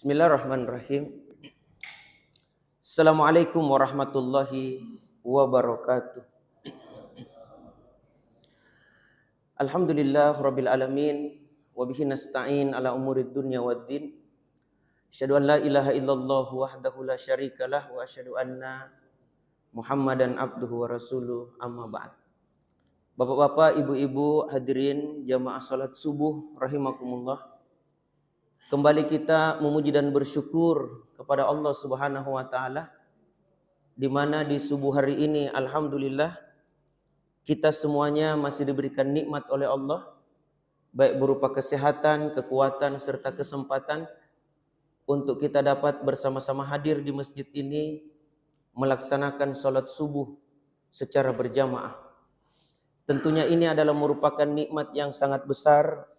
Bismillahirrahmanirrahim. Assalamualaikum warahmatullahi wabarakatuh. Alhamdulillah rabbil alamin wa bihi nasta'in ala umurid dunya waddin. Asyhadu an la ilaha illallah wahdahu la syarikalah wa asyhadu anna Muhammadan abduhu wa rasuluh, amma ba'd. Bapak-bapak, ibu-ibu, hadirin jamaah salat subuh rahimakumullah. Kembali kita memuji dan bersyukur kepada Allah Subhanahu wa taala, di mana di subuh hari ini alhamdulillah kita semuanya masih diberikan nikmat oleh Allah, baik berupa kesehatan, kekuatan serta kesempatan untuk kita dapat bersama-sama hadir di masjid ini melaksanakan salat subuh secara berjamaah. Tentunya ini adalah merupakan nikmat yang sangat besar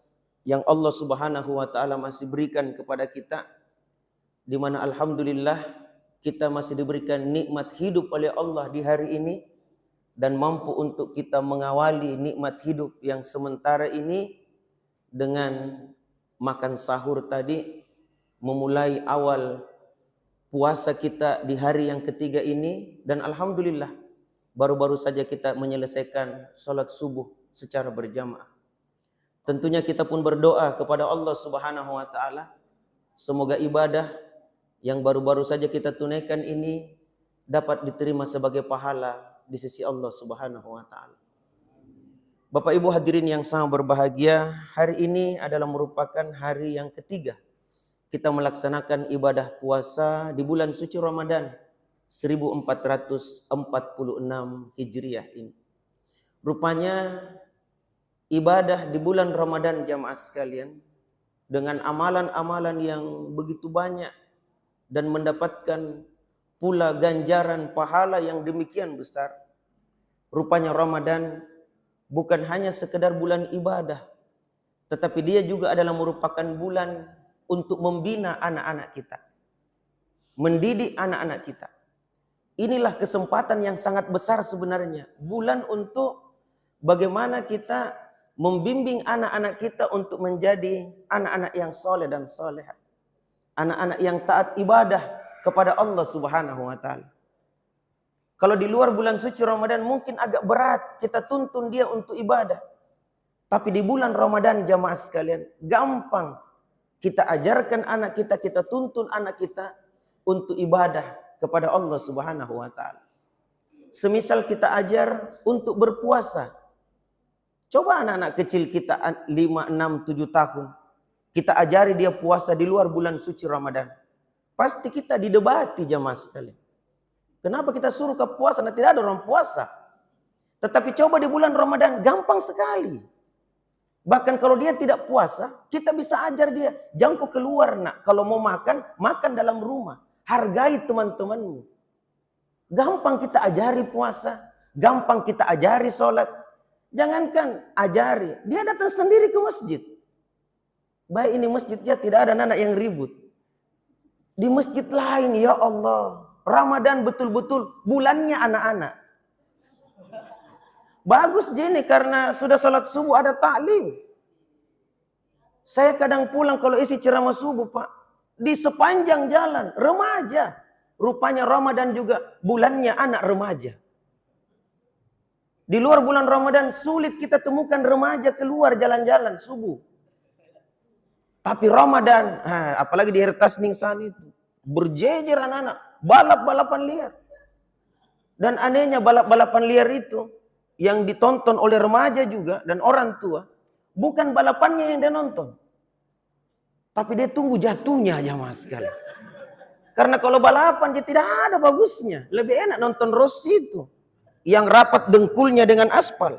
yang Allah Subhanahu wa taala masih berikan kepada kita, di mana alhamdulillah kita masih diberikan nikmat hidup oleh Allah di hari ini dan mampu untuk kita mengawali nikmat hidup yang sementara ini dengan makan sahur tadi, memulai awal puasa kita di hari yang ketiga ini, dan alhamdulillah baru-baru saja kita menyelesaikan salat subuh secara berjamaah. Tentunya kita pun berdoa kepada Allah Subhanahu wa taala, semoga ibadah yang baru-baru saja kita tunaikan ini dapat diterima sebagai pahala di sisi Allah Subhanahu wa taala. Bapak Ibu hadirin yang sangat berbahagia, hari ini adalah merupakan hari yang ketiga kita melaksanakan ibadah puasa di bulan suci Ramadan 1446 Hijriah ini. Rupanya ibadah di bulan Ramadan jamaah sekalian dengan amalan-amalan yang begitu banyak dan mendapatkan pula ganjaran pahala yang demikian besar. Rupanya Ramadan bukan hanya sekedar bulan ibadah, tetapi dia juga adalah merupakan bulan untuk membina anak-anak kita, mendidik anak-anak kita. Inilah kesempatan yang sangat besar sebenarnya, bulan untuk bagaimana kita membimbing anak-anak kita untuk menjadi anak-anak yang soleh dan soleha, anak-anak yang taat ibadah kepada Allah Subhanahu wa taala. Kalau di luar bulan suci Ramadan mungkin agak berat kita tuntun dia untuk ibadah, tapi di bulan Ramadan jamaah sekalian gampang kita ajarkan anak kita, kita tuntun anak kita untuk ibadah kepada Allah Subhanahu wa taala. Semisal kita ajar untuk berpuasa. Coba anak-anak kecil kita 5, 6, 7 tahun. Kita ajari dia puasa di luar bulan suci Ramadan. Pasti kita didebati jamaah sekalian. Kenapa kita suruh ke puasa? Nah, tidak ada orang puasa. Tetapi coba di bulan Ramadan gampang sekali. Bahkan kalau dia tidak puasa, kita bisa ajar dia. Jangan kau keluar nak. Kalau mau makan, makan dalam rumah. Hargai teman-temanmu. Gampang kita ajari puasa. Gampang kita ajari sholat. Jangankan ajari, dia datang sendiri ke masjid. Baik ini masjidnya tidak ada anak yang ribut. Di masjid lain, ya Allah, Ramadan betul-betul bulannya anak-anak. Bagus jadi karena sudah sholat subuh ada taklim. Saya kadang pulang kalau isi ceramah subuh Pak, di sepanjang jalan remaja. Rupanya Ramadan juga bulannya anak remaja. Di luar bulan Ramadan sulit kita temukan remaja keluar jalan-jalan subuh. Tapi Ramadan, apalagi di Hertas Ningsan itu, berjejer anak-anak, balap-balapan liar. Dan anehnya balap-balapan liar itu, yang ditonton oleh remaja juga dan orang tua, bukan balapannya yang dia nonton. Tapi dia tunggu jatuhnya aja mas sekali. Karena kalau balapan dia tidak ada bagusnya. Lebih enak nonton Rossi itu. Yang rapat dengkulnya dengan aspal.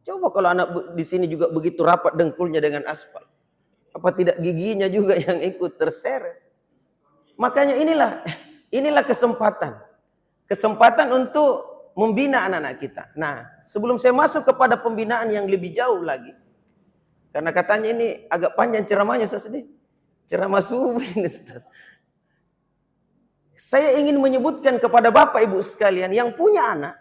Coba kalau anak di sini juga begitu rapat dengkulnya dengan aspal. Apa tidak giginya juga yang ikut terseret? Makanya inilah kesempatan. Kesempatan untuk membina anak-anak kita. Nah, sebelum saya masuk kepada pembinaan yang lebih jauh lagi. Karena katanya ini agak panjang ceramahnya Ustaz ini. Ceramah subuh ini Ustaz. Saya ingin menyebutkan kepada Bapak Ibu sekalian yang punya anak,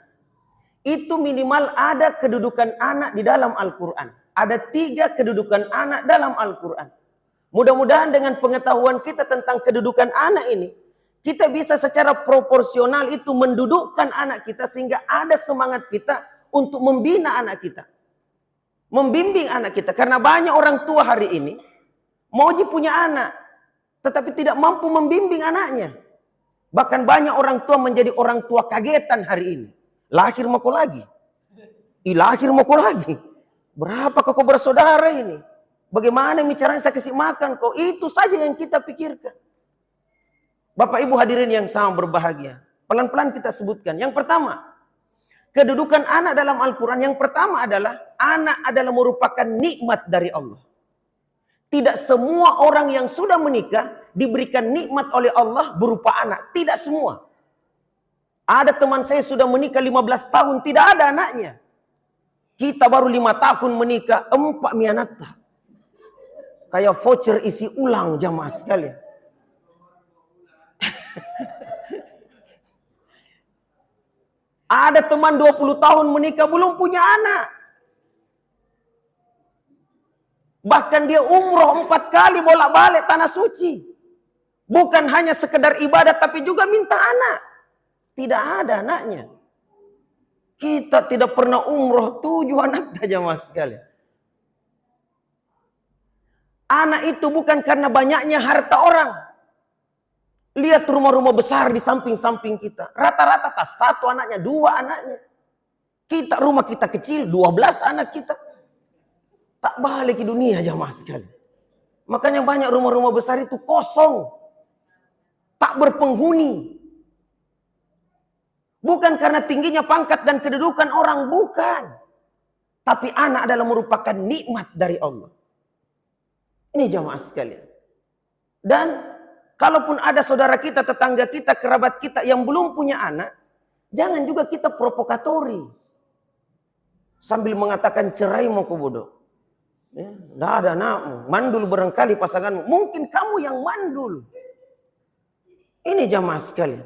itu minimal ada kedudukan anak di dalam Al-Quran. Ada 3 kedudukan anak dalam Al-Quran. Mudah-mudahan dengan pengetahuan kita tentang kedudukan anak ini, kita bisa secara proporsional itu mendudukkan anak kita sehingga ada semangat kita untuk membina anak kita. Membimbing anak kita. Karena banyak orang tua hari ini mau punya anak, tetapi tidak mampu membimbing anaknya. Bahkan banyak orang tua menjadi orang tua kagetan hari ini. Lahir mau kau lagi. Lahir mau kau lagi. Berapa kau bersaudara ini? Bagaimana caranya saya kasih makan kau? Itu saja yang kita pikirkan. Bapak Ibu hadirin yang sangat berbahagia. Pelan-pelan kita sebutkan. Yang pertama, kedudukan anak dalam Al-Quran. Yang pertama adalah, anak adalah merupakan nikmat dari Allah. Tidak semua orang yang sudah menikah diberikan nikmat oleh Allah berupa anak. Tidak semua. Ada teman saya sudah menikah 15 tahun, tidak ada anaknya. Kita baru 5 tahun menikah, 4 mianata. Kayak voucher isi ulang jamaah sekalian. Ada teman 20 tahun menikah belum punya anak. Bahkan dia umroh 4 kali bolak-balik tanah suci. Bukan hanya sekedar ibadah tapi juga minta anak. Tidak ada anaknya. Kita tidak pernah umroh 7 anak jamaah sekalian. Anak itu bukan karena banyaknya harta orang. Lihat rumah-rumah besar di samping-samping kita. Rata-rata tak 1 anaknya, 2 anaknya. Rumah kita kecil, 12 anak kita. Tak balik ke dunia jamaah sekalian. Makanya banyak rumah-rumah besar itu kosong. Tak berpenghuni. Bukan karena tingginya pangkat dan kedudukan orang, bukan. Tapi anak adalah merupakan nikmat dari Allah. Ini jamaah sekalian. Dan kalaupun ada saudara kita, tetangga kita, kerabat kita yang belum punya anak, jangan juga kita provokatori. Sambil mengatakan cerai mau kau bodoh. Ya, tidak ada anakmu. Mandul barangkali pasanganmu. Mungkin kamu yang mandul. Ini jamaah sekalian.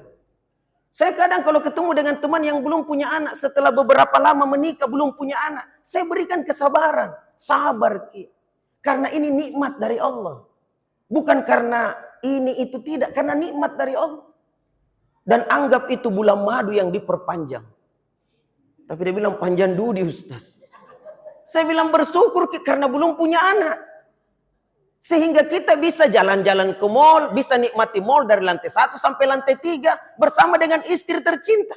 Saya kadang kalau ketemu dengan teman yang belum punya anak, setelah beberapa lama menikah belum punya anak, saya berikan kesabaran. Sabar ki. Karena ini nikmat dari Allah. Bukan karena ini itu tidak. Karena nikmat dari Allah. Dan anggap itu bulan madu yang diperpanjang. Tapi dia bilang panjang dudi Ustaz. Saya bilang bersyukur karena belum punya anak. Sehingga kita bisa jalan-jalan ke mall. Bisa nikmati mall dari lantai 1 sampai lantai 3. Bersama dengan istri tercinta.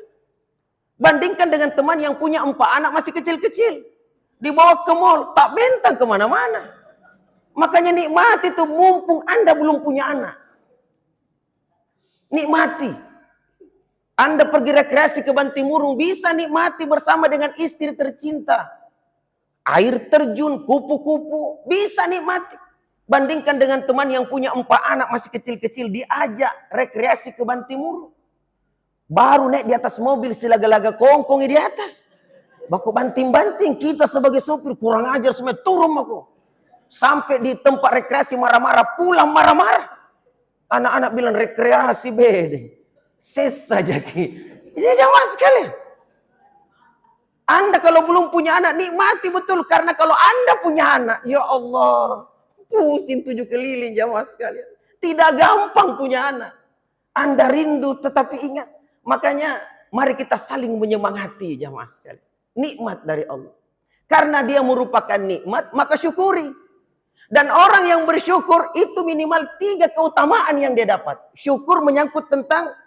Bandingkan dengan teman yang punya 4 anak masih kecil-kecil. Dibawa ke mall. Tak bentang kemana-mana. Makanya nikmati itu mumpung Anda belum punya anak. Nikmati. Anda pergi rekreasi ke Bantimurung bisa nikmati bersama dengan istri tercinta. Air terjun, kupu-kupu, bisa nikmati. Bandingkan dengan teman yang punya 4 anak masih kecil-kecil diajak rekreasi ke Bantimurung. Baru naik di atas mobil silaga-laga kongkong di atas. Baku banting-banting kita sebagai sopir kurang ajar semua turun aku. Sampai di tempat rekreasi marah-marah, pulang marah-marah. Anak-anak bilang rekreasi bede. Ses saja ki. Ini jamaah sekalian. Anda kalau belum punya anak nikmati betul. Karena kalau Anda punya anak, ya Allah. Pusing 7 keliling jamaah sekalian. Tidak gampang punya anak. Anda rindu tetapi ingat. Makanya mari kita saling menyemangati jamaah sekalian. Nikmat dari Allah. Karena dia merupakan nikmat, maka syukuri. Dan orang yang bersyukur itu minimal 3 keutamaan yang dia dapat. Syukur menyangkut tentang,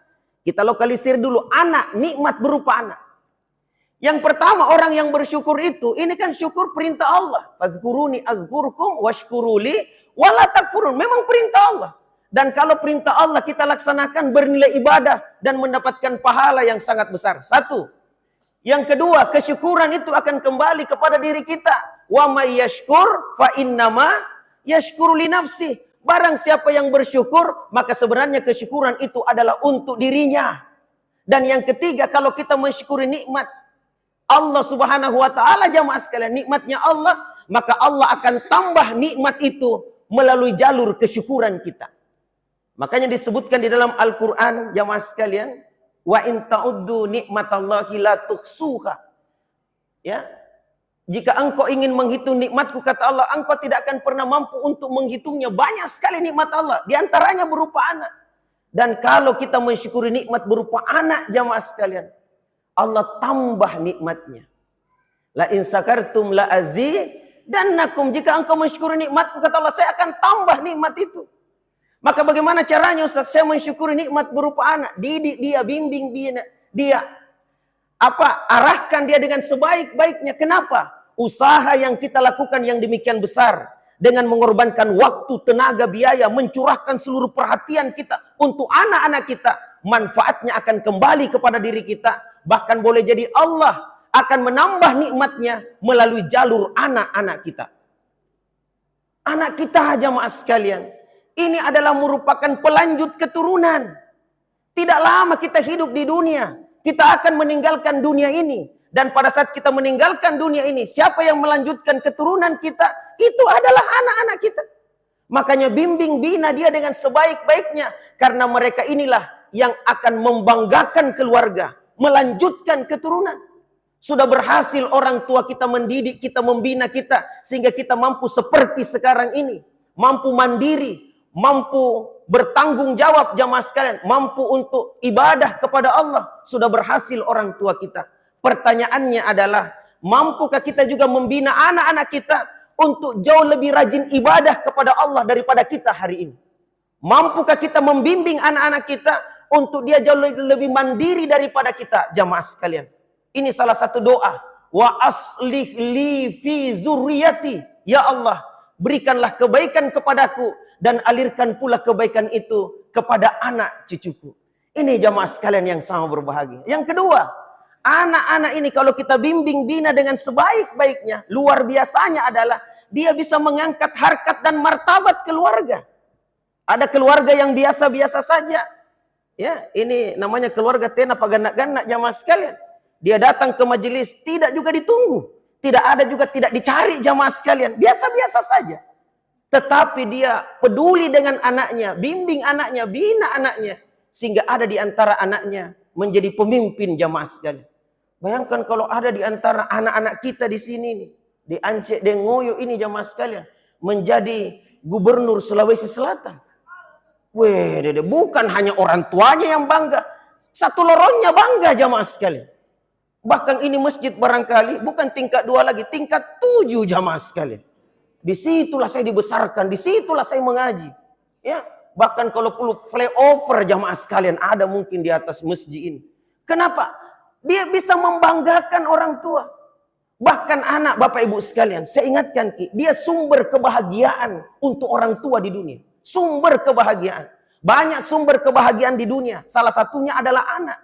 kita lokalisir dulu, anak, nikmat berupa anak. Yang pertama orang yang bersyukur itu, ini kan syukur perintah Allah. Fazkuruni azkurkum washkuruli wala takfurun. Memang perintah Allah. Dan kalau perintah Allah kita laksanakan bernilai ibadah dan mendapatkan pahala yang sangat besar. 1. Yang kedua, kesyukuran itu akan kembali kepada diri kita. Wa may yashkur fa innama yashkuru li nafsi. Barang siapa yang bersyukur, maka sebenarnya kesyukuran itu adalah untuk dirinya. Dan yang ketiga, kalau kita mensyukuri nikmat Allah Subhanahu wa taala jamaah sekalian, nikmatnya Allah, maka Allah akan tambah nikmat itu melalui jalur kesyukuran kita. Makanya disebutkan di dalam Al-Qur'an jamaah sekalian, wa in ta'uddu nikmatallahi la tuhsuha. Ya. Jika engkau ingin menghitung nikmatku, kata Allah, engkau tidak akan pernah mampu untuk menghitungnya. Banyak sekali nikmat Allah. Di antaranya berupa anak. Dan kalau kita mensyukuri nikmat berupa anak, jamaah sekalian, Allah tambah nikmatnya. La in sakartum la azidannakum. Jika engkau mensyukuri nikmatku, kata Allah, saya akan tambah nikmat itu. Maka bagaimana caranya, Ustaz? Saya mensyukuri nikmat berupa anak. Didik dia, bimbing dia. Arahkan dia dengan sebaik-baiknya. Kenapa? Usaha yang kita lakukan yang demikian besar, dengan mengorbankan waktu, tenaga, biaya, mencurahkan seluruh perhatian kita untuk anak-anak kita, manfaatnya akan kembali kepada diri kita. Bahkan boleh jadi Allah akan menambah nikmatnya melalui jalur anak-anak kita. Anak kita, jamaah sekalian, ini adalah merupakan pelanjut keturunan. Tidak lama kita hidup di dunia, kita akan meninggalkan dunia ini. Dan pada saat kita meninggalkan dunia ini, siapa yang melanjutkan keturunan kita? Itu adalah anak-anak kita. Makanya bimbing, bina dia dengan sebaik-baiknya. Karena mereka inilah yang akan membanggakan keluarga, melanjutkan keturunan. Sudah berhasil orang tua kita mendidik, kita membina kita, sehingga kita mampu seperti sekarang ini. Mampu mandiri, mampu bertanggung jawab, jamaah sekalian. Mampu untuk ibadah kepada Allah. Sudah berhasil orang tua kita. Pertanyaannya adalah, mampukah kita juga membina anak-anak kita untuk jauh lebih rajin ibadah kepada Allah daripada kita hari ini? Mampukah kita membimbing anak-anak kita untuk dia jauh lebih mandiri daripada kita, jamaah sekalian? Ini salah satu doa. Wa aslih li fi zurriyati. Ya Allah, berikanlah kebaikan kepadaku dan alirkan pula kebaikan itu kepada anak cucuku. Ini jamaah sekalian yang sama berbahagia. Yang kedua, anak-anak ini kalau kita bimbing, bina dengan sebaik-baiknya, luar biasanya adalah dia bisa mengangkat harkat dan martabat keluarga. Ada keluarga yang biasa-biasa saja. Ya, ini namanya keluarga tena paganak-ganak, jamaah sekalian. Dia datang ke majelis, tidak juga ditunggu. Tidak ada juga tidak dicari, jamaah sekalian. Biasa-biasa saja. Tetapi dia peduli dengan anaknya, bimbing anaknya, bina anaknya. Sehingga ada di antara anaknya menjadi pemimpin, jamaah sekalian. Bayangkan kalau ada di antara anak-anak kita di sini nih, di Aceh, di Ngoyo ini, jamaah sekalian, menjadi gubernur Sulawesi Selatan. Weh, bukan hanya orang tuanya yang bangga, satu lorongnya bangga, jamaah sekalian. Bahkan ini masjid barangkali bukan tingkat 2 lagi, tingkat 7, jamaah sekalian. Disitulah saya dibesarkan, disitulah saya mengaji. Ya, bahkan kalau perlu flyover, jamaah sekalian, ada mungkin di atas masjid ini. Kenapa? Dia bisa membanggakan orang tua. Bahkan anak, Bapak Ibu sekalian, saya ingatkan, dia sumber kebahagiaan untuk orang tua di dunia. Sumber kebahagiaan. Banyak sumber kebahagiaan di dunia. Salah satunya adalah anak.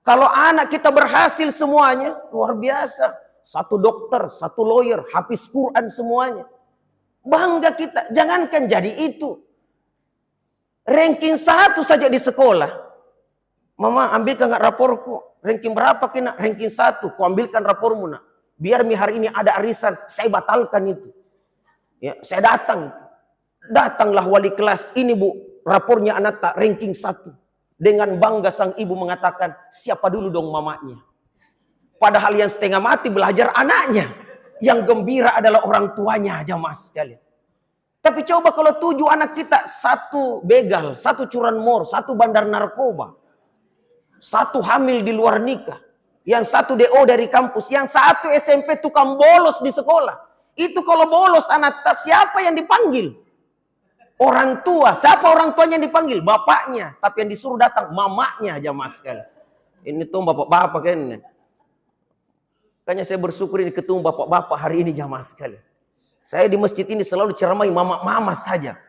Kalau anak kita berhasil semuanya, luar biasa. Satu dokter, satu lawyer, hafiz Quran semuanya. Bangga kita. Jangankan jadi itu. Ranking 1 saja di sekolah. Mama, ambilkan nggak raporku? Ranking berapa kena? Ranking 1. Ku ambilkan rapormu, nak. Biar hari ini ada arisan, saya batalkan itu. Ya, saya datang. Datanglah wali kelas. Ini bu, rapornya anak tak ranking 1. Dengan bangga sang ibu mengatakan, siapa dulu dong mamanya? Padahal yang setengah mati belajar anaknya. Yang gembira adalah orang tuanya, jamaah sekalian. Tapi coba kalau 7 anak kita, 1 begal, 1 curanmor, 1 bandar narkoba. 1 hamil di luar nikah. Yang 1 DO dari kampus. Yang 1 SMP tukang bolos di sekolah. Itu kalau bolos anak siapa yang dipanggil? Orang tua. Siapa orang tuanya yang dipanggil? Bapaknya. Tapi yang disuruh datang mamanya, jamaah sekalian. Ini tuh bapak-bapak kan. Makanya saya bersyukur ini ketemu bapak-bapak hari ini, jamaah sekalian. Saya di masjid ini selalu ceramai mama-mama saja.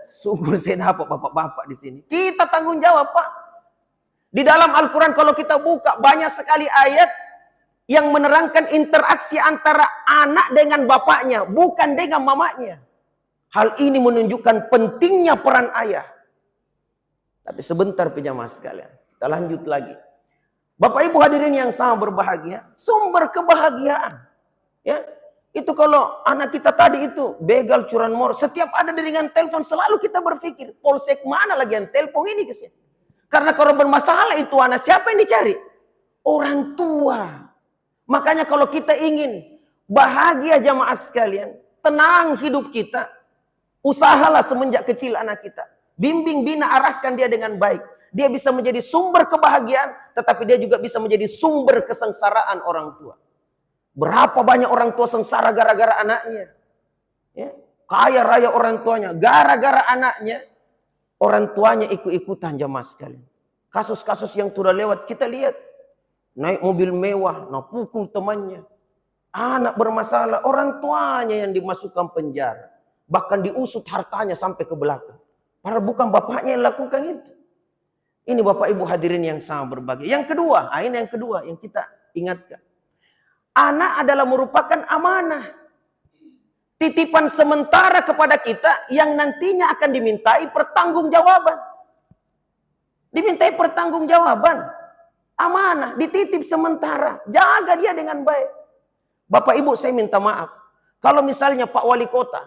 Syukur saya dapat bapak-bapak di sini. Kita tanggung jawab, Pak. Di dalam Al-Quran kalau kita buka banyak sekali ayat yang menerangkan interaksi antara anak dengan bapaknya, bukan dengan mamanya. Hal ini menunjukkan pentingnya peran ayah. Tapi sebentar jamaah sekalian, kita lanjut lagi. Bapak Ibu hadirin yang sangat berbahagia, sumber kebahagiaan. Ya, itu kalau anak kita tadi itu begal curanmor, setiap ada dengan telepon selalu kita berpikir, polsek mana lagi yang telepon ini ke sini? Karena kalau bermasalah itu anak, siapa yang dicari? Orang tua. Makanya kalau kita ingin Bahagia jamaah sekalian. Tenang hidup kita. Usahalah semenjak kecil anak kita. Bimbing, bina, arahkan dia dengan baik. Dia bisa menjadi sumber kebahagiaan, tetapi dia juga bisa menjadi sumber kesengsaraan orang tua. Berapa banyak orang tua sengsara gara-gara anaknya. Ya. Kaya raya orang tuanya. Gara-gara anaknya, orang tuanya ikut-ikutan jamaah sekalian. Kasus-kasus yang sudah lewat kita lihat. Naik mobil mewah, nah pukul temannya. Anak bermasalah, orang tuanya yang dimasukkan penjara. Bahkan diusut hartanya sampai ke belakang. Padahal bukan bapaknya yang lakukan itu. Ini Bapak Ibu hadirin yang sangat berbahagia. Yang kedua, ini yang kedua yang kita ingatkan. Anak adalah merupakan amanah. Titipan sementara kepada kita yang nantinya akan dimintai pertanggungjawaban. Dimintai pertanggungjawaban. Amanah, dititip sementara. Jaga dia dengan baik. Bapak Ibu saya minta maaf. Kalau misalnya Pak Wali Kota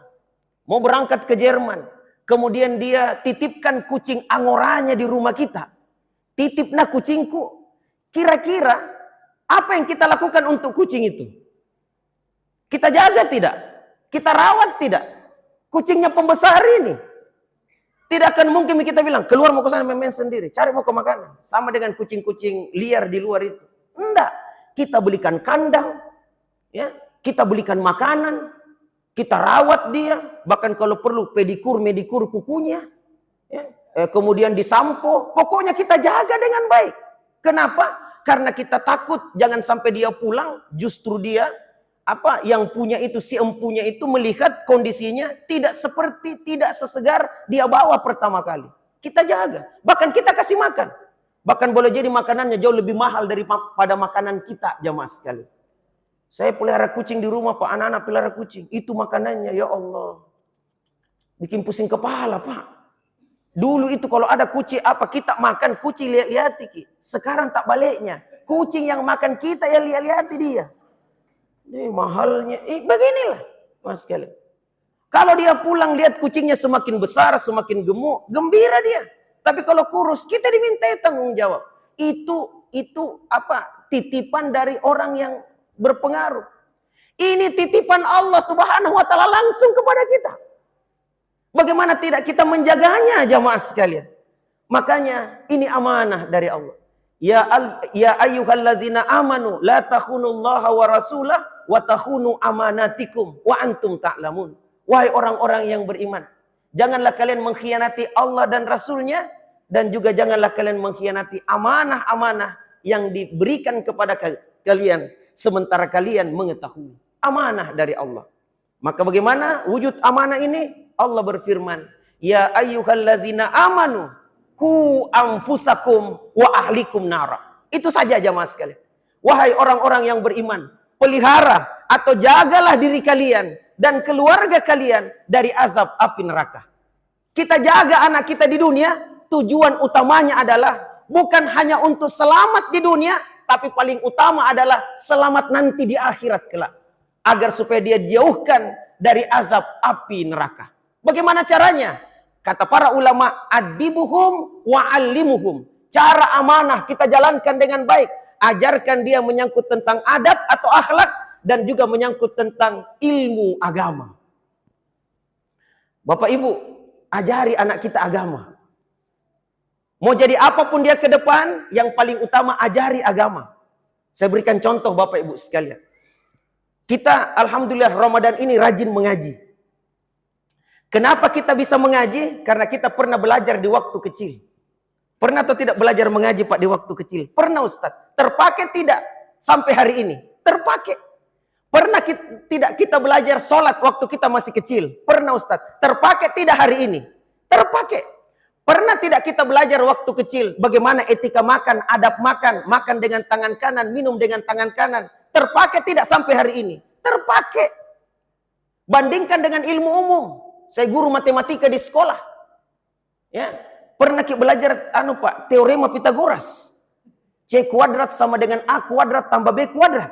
mau berangkat ke Jerman. Kemudian dia titipkan kucing angoranya di rumah kita. Titip nak kucingku. Kira-kira apa yang kita lakukan untuk kucing itu? Kita jaga tidak? Kita rawat tidak? Kucingnya pembesar ini. Tidak akan mungkin kita bilang, keluar mau ke sana main sendiri. Cari mau ke makanan. Sama dengan kucing-kucing liar di luar itu. Enggak. Kita belikan kandang. Ya, kita belikan makanan. Kita rawat dia. Bahkan kalau perlu pedikur kukunya. Ya. Kemudian disampo. Pokoknya kita jaga dengan baik. Kenapa? Karena kita takut jangan sampai dia pulang. Justru dia yang punya itu, si empunya itu melihat kondisinya tidak sesegar dia bawa pertama kali. Kita jaga. Bahkan kita kasih makan. Bahkan boleh jadi makanannya jauh lebih mahal daripada makanan kita jamaah sekali. Saya pelihara kucing di rumah Pak, anak-anak pelihara kucing. Itu makanannya, ya Allah. Bikin pusing kepala Pak. Dulu itu kalau ada kucing kita makan, kucing lihat-lihati. Sekarang tak baliknya. Kucing yang makan kita yang lihat-lihati dia. Ini mahalnya. Beginilah mas sekali. Kalau dia pulang lihat kucingnya semakin besar, semakin gemuk, gembira dia. Tapi kalau kurus, kita dimintai tanggung jawab. Itu titipan dari orang yang berpengaruh. Ini titipan Allah Subhanahu wa taala langsung kepada kita. Bagaimana tidak kita menjaganya jamaah sekalian? Makanya ini amanah dari Allah. Ya ayyuhallazina amanu la takhunullaha wa rasulah wa takhunu amanatikum wa antum ta'lamun. Wahai orang-orang yang beriman, janganlah kalian mengkhianati Allah dan Rasulnya, dan juga janganlah kalian mengkhianati amanah-amanah yang diberikan kepada kalian sementara kalian mengetahui. Amanah dari Allah. Maka bagaimana wujud amanah ini? Allah berfirman, ya ayyuhallazina amanu ku anfusakum wa ahlikum nara. Itu saja jamaah sekalian. Wahai orang-orang yang beriman, pelihara atau jagalah diri kalian dan keluarga kalian dari azab api neraka. Kita jaga anak kita di dunia, tujuan utamanya adalah bukan hanya untuk selamat di dunia, tapi paling utama adalah selamat nanti di akhirat kelak. Agar supaya dia jauhkan dari azab api neraka. Bagaimana caranya? Kata para ulama, adibuhum wa'allimuhum. Cara amanah kita jalankan dengan baik. Ajarkan dia menyangkut tentang adab atau akhlak. Dan juga menyangkut tentang ilmu agama. Bapak Ibu, ajari anak kita agama. Mau jadi apapun dia ke depan, yang paling utama ajari agama. Saya berikan contoh Bapak Ibu sekalian. Kita alhamdulillah Ramadan ini rajin mengaji. Kenapa kita bisa mengaji? Karena kita pernah belajar di waktu kecil. Pernah atau tidak belajar mengaji Pak di waktu kecil? Pernah Ustaz. Terpakai tidak sampai hari ini? Terpakai. Pernah tidak kita belajar sholat waktu kita masih kecil? Pernah Ustaz. Terpakai tidak hari ini? Terpakai. Pernah tidak kita belajar waktu kecil bagaimana etika makan, adab makan, makan dengan tangan kanan, minum dengan tangan kanan? Terpakai tidak sampai hari ini? Terpakai. Bandingkan dengan ilmu umum. Saya guru matematika di sekolah. Ya, pernah kita belajar Pak, teorema Pitagoras. C kuadrat sama dengan A kuadrat tambah B kuadrat.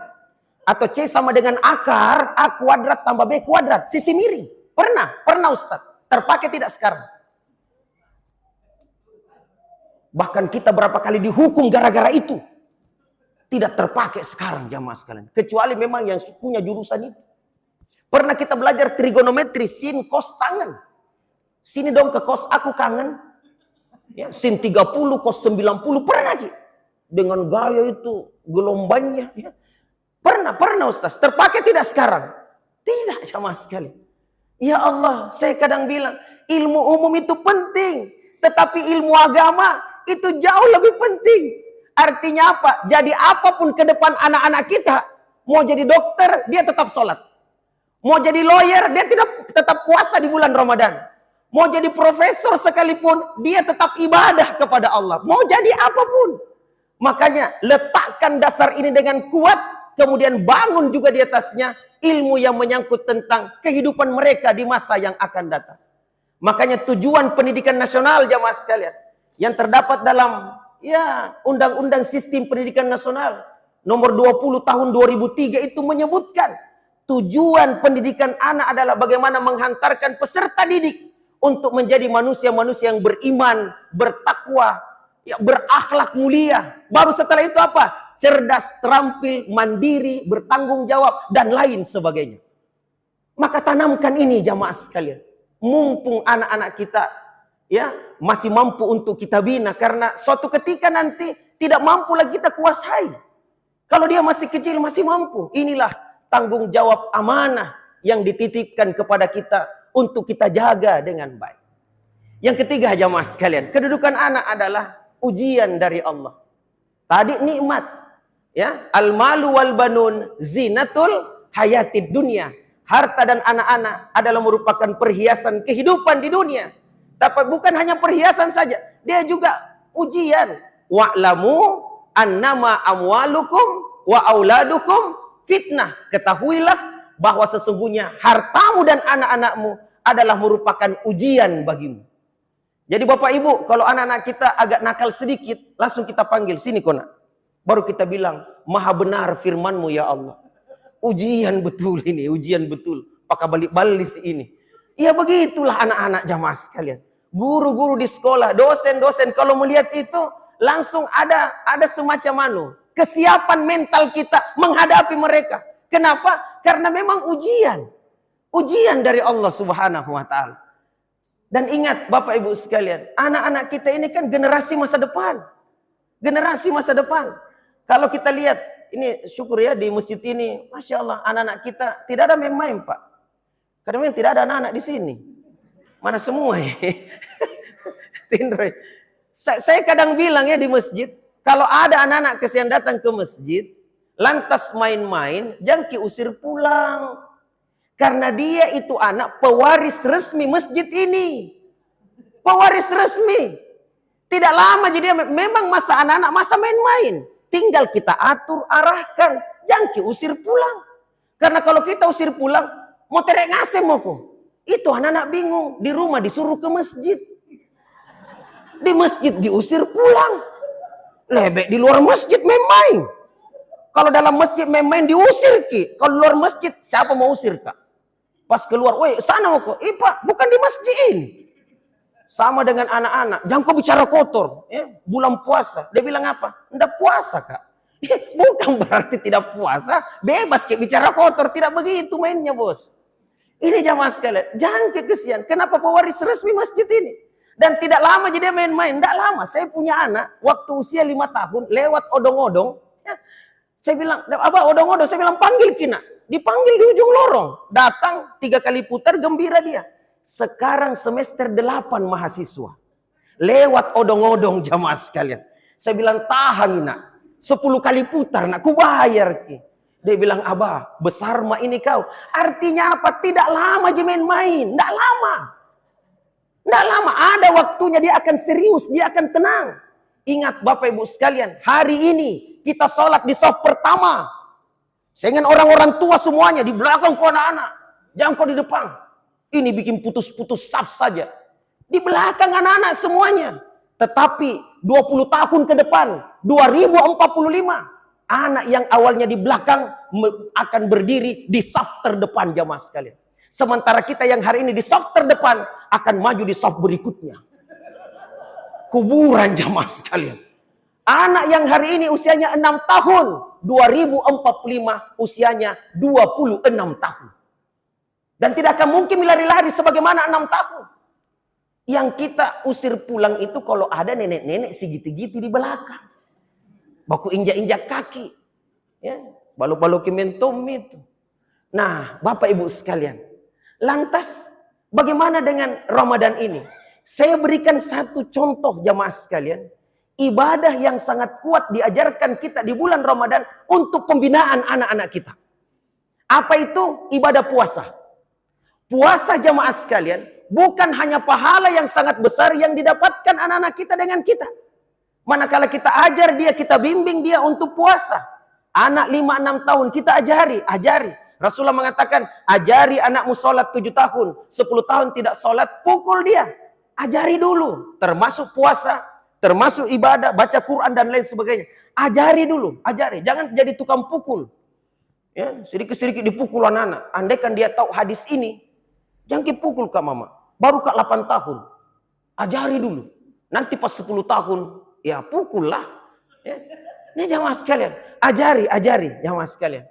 Atau C sama dengan akar A kuadrat tambah B kuadrat, sisi miring. Pernah Ustaz. Terpakai tidak sekarang? Bahkan kita berapa kali dihukum gara-gara itu. Tidak terpakai sekarang jamaah sekalian. Kecuali memang yang punya jurusan itu. Pernah kita belajar trigonometri, sin, cos, tangan. Sini dong ke cos, aku kangen. Ya, sin 30, cos 90, pernah Ki? Dengan gaya itu, gelombangnya. Ya. Pernah Ustaz. Terpakai tidak sekarang? Tidak sama sekali. Ya Allah, saya kadang bilang, ilmu umum itu penting. Tetapi ilmu agama itu jauh lebih penting. Artinya apa? Jadi apapun ke depan anak-anak kita, mau jadi dokter, dia tetap sholat. Mau jadi lawyer, dia tetap puasa di bulan Ramadan. Mau jadi profesor sekalipun, dia tetap ibadah kepada Allah. Mau jadi apapun. Makanya letakkan dasar ini dengan kuat, kemudian bangun juga di atasnya ilmu yang menyangkut tentang kehidupan mereka di masa yang akan datang. Makanya tujuan pendidikan nasional jamaah sekalian yang terdapat dalam Undang-Undang Sistem Pendidikan Nasional nomor 20 tahun 2003 itu menyebutkan tujuan pendidikan anak adalah bagaimana menghantarkan peserta didik untuk menjadi manusia-manusia yang beriman, bertakwa, berakhlak mulia. Baru setelah itu apa? Cerdas, terampil, mandiri, bertanggung jawab, dan lain sebagainya. Maka tanamkan ini jamaah sekalian. Mumpung anak-anak kita masih mampu untuk kita bina. Karena suatu ketika nanti tidak mampu lagi kita kuasai. Kalau dia masih kecil, masih mampu. Inilah tanggung jawab amanah yang dititipkan kepada kita untuk kita jaga dengan baik. Yang ketiga jamaah sekalian, kedudukan anak adalah ujian dari Allah. Tadi nikmat, al-malu wal banun zinatul hayatid dunia. Harta dan anak-anak adalah merupakan perhiasan kehidupan di dunia. Tapi bukan hanya perhiasan saja, dia juga ujian. Wa'lamu annama amwalukum wa auladukum fitnah. Ketahuilah bahwa sesungguhnya hartamu dan anak-anakmu adalah merupakan ujian bagimu. Jadi Bapak Ibu, kalau anak-anak kita agak nakal sedikit, langsung kita panggil, sini kona. Baru kita bilang, maha benar firman-Mu ya Allah. Ujian betul ini, ujian betul. Pakai balik-balik ini. Ya begitulah anak-anak jamaah sekalian. Guru-guru di sekolah, dosen-dosen, kalau melihat itu, langsung ada semacam kesiapan mental kita menghadapi mereka. Kenapa? Karena memang ujian. Ujian dari Allah Subhanahu wa Ta'ala. Dan ingat Bapak Ibu sekalian, anak-anak kita ini kan generasi masa depan. Generasi masa depan. Kalau kita lihat, ini syukur ya di masjid ini, Masya Allah, anak-anak kita tidak ada main-main Pak. Karena memang tidak ada anak-anak di sini. Mana semua ya? Saya kadang bilang ya di masjid, kalau ada anak-anak kesian datang ke masjid, lantas main-main, jangan usir pulang. Karena dia itu anak pewaris resmi masjid ini. Pewaris resmi. Tidak lama jadi memang masa anak-anak masa main-main. Tinggal kita atur, arahkan. Jangan usir pulang. Karena kalau kita usir pulang, mau terek ngasem aku. Itu anak-anak bingung. Di rumah disuruh ke masjid. Di masjid diusir pulang. Lebek di luar masjid main-main. Kalau dalam masjid main-main diusir Ki. Kalau luar masjid siapa mau usir Kak? Pas keluar, woi sana kok. Pak, bukan di masjid ini. Sama dengan anak-anak. Jangan kau bicara kotor. Bulan puasa. Dia bilang apa? Nggak puasa Kak. Bukan berarti tidak puasa. Bebas kayak bicara kotor. Tidak begitu mainnya bos. Ini jamaah sekalian. Jangan kekesian. Kenapa pewaris resmi masjid ini? Dan tidak lama jadi main-main. Tidak lama. Saya punya anak. Waktu usia 5 tahun. Lewat odong-odong. Saya bilang, apa odong-odong? Saya bilang, panggil Kina. Dipanggil di ujung lorong. Datang 3 kali putar, gembira dia. Sekarang semester 8 mahasiswa. Lewat odong-odong jamaah sekalian. Saya bilang, tahan nak. 10 kali putar nak, ku bayar. Dia bilang, Abah, besar mah ini kau. Artinya apa? Tidak lama aja main-main. Tidak lama. Tidak lama. Ada waktunya dia akan serius. Dia akan tenang. Ingat Bapak Ibu sekalian. Hari ini kita sholat di shaf pertama. Sehingga orang-orang tua semuanya di belakang kau anak-anak. Jangan kau di depan. Ini bikin putus-putus saf saja. Di belakang anak-anak semuanya. Tetapi 20 tahun ke depan, 2045, anak yang awalnya di belakang akan berdiri di saf terdepan jamaah sekalian. Sementara kita yang hari ini di saf terdepan akan maju di saf berikutnya. Kuburan jamaah sekalian. Anak yang hari ini usianya 6 tahun, 2045 usianya 26 tahun. Dan tidak akan mungkin lari-lari sebagaimana 6 tahun. Yang kita usir pulang itu kalau ada nenek-nenek sigiti-giti di belakang. Baku injak-injak kaki. Ya, balu-balu kimentom itu. Nah, Bapak Ibu sekalian. Lantas, bagaimana dengan Ramadan ini? Saya berikan satu contoh jamaah sekalian. Ibadah yang sangat kuat diajarkan kita di bulan Ramadan untuk pembinaan anak-anak kita. Apa itu? Ibadah puasa. Puasa jamaah sekalian bukan hanya pahala yang sangat besar yang didapatkan anak-anak kita dengan kita. Manakala kita ajar dia, kita bimbing dia untuk puasa. Anak 5-6 tahun kita ajari. Rasulullah mengatakan, ajari anakmu sholat 7 tahun, 10 tahun tidak sholat, pukul dia. Ajari dulu, termasuk puasa, termasuk ibadah, baca Quran dan lain sebagainya. Ajari dulu, jangan jadi tukang pukul. Ya, sedikit-sedikit dipukul anak-anak. Andaikan dia tahu hadis ini, jangan dipukul Kak Mama. Baru Kak 8 tahun. Ajari dulu. Nanti pas 10 tahun, ya pukul lah. Ya. Ini jamaah sekalian. Ajari jamaah sekalian.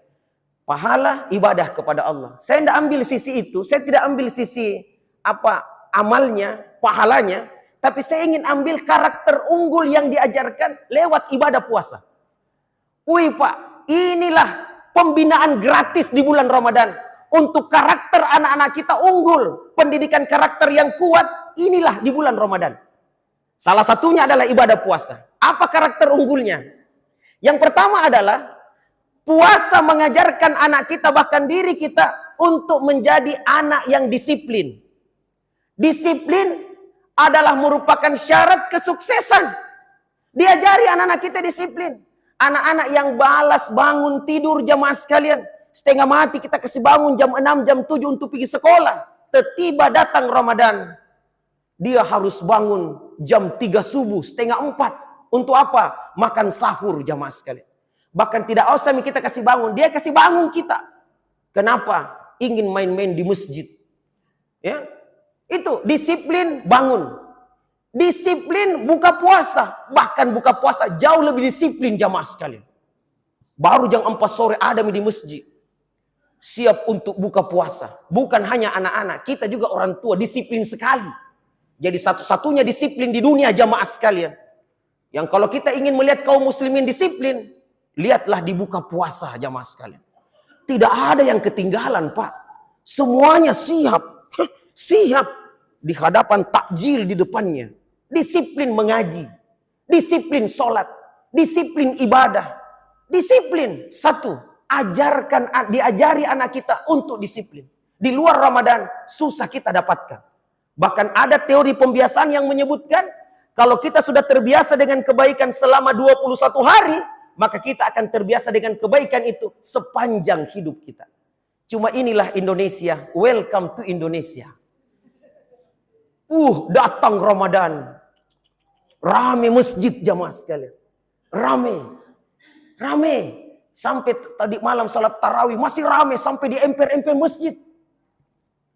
Pahala ibadah kepada Allah. Saya tidak ambil sisi itu. Saya tidak ambil sisi amalnya, pahalanya. Tapi saya ingin ambil karakter unggul yang diajarkan lewat ibadah puasa. Wih Pak, inilah pembinaan gratis di bulan Ramadan. Untuk karakter anak-anak kita unggul. Pendidikan karakter yang kuat. Inilah di bulan Ramadan. Salah satunya adalah ibadah puasa. Apa karakter unggulnya? Yang pertama adalah puasa mengajarkan anak kita bahkan diri kita untuk menjadi anak yang disiplin. Disiplin adalah merupakan syarat kesuksesan. Diajari anak-anak kita disiplin. Anak-anak yang balas bangun tidur jamaah sekalian. Setengah mati kita kasih bangun jam 6, jam 7 untuk pergi sekolah. Tiba datang Ramadan. Dia harus bangun jam 3 subuh, setengah 4. Untuk apa? Makan sahur jamaah sekalian. Bahkan tidak usah kita kasih bangun. Dia kasih bangun kita. Kenapa? Ingin main-main di masjid. Ya, itu disiplin bangun. Disiplin buka puasa. Bahkan buka puasa jauh lebih disiplin jamaah sekalian. Baru jam 4 sore ada di masjid. Siap untuk buka puasa. Bukan hanya anak-anak, kita juga orang tua disiplin sekali. Jadi satu-satunya disiplin di dunia jamaah sekalian. Yang kalau kita ingin melihat kaum muslimin disiplin, lihatlah dibuka puasa jamaah sekalian. Tidak ada yang ketinggalan Pak. Semuanya siap. Siap di hadapan takjil di depannya. Disiplin mengaji. Disiplin sholat. Disiplin ibadah. Disiplin. Satu. Diajari anak kita untuk disiplin. Di luar Ramadan susah kita dapatkan. Bahkan ada teori pembiasaan yang menyebutkan kalau kita sudah terbiasa dengan kebaikan selama 21 hari, maka kita akan terbiasa dengan kebaikan itu sepanjang hidup kita. Cuma inilah Indonesia. Welcome to Indonesia. Datang Ramadan. Rame masjid jamaah sekalian. Rame. Sampai tadi malam salat tarawih masih ramai sampai di emper-emper masjid.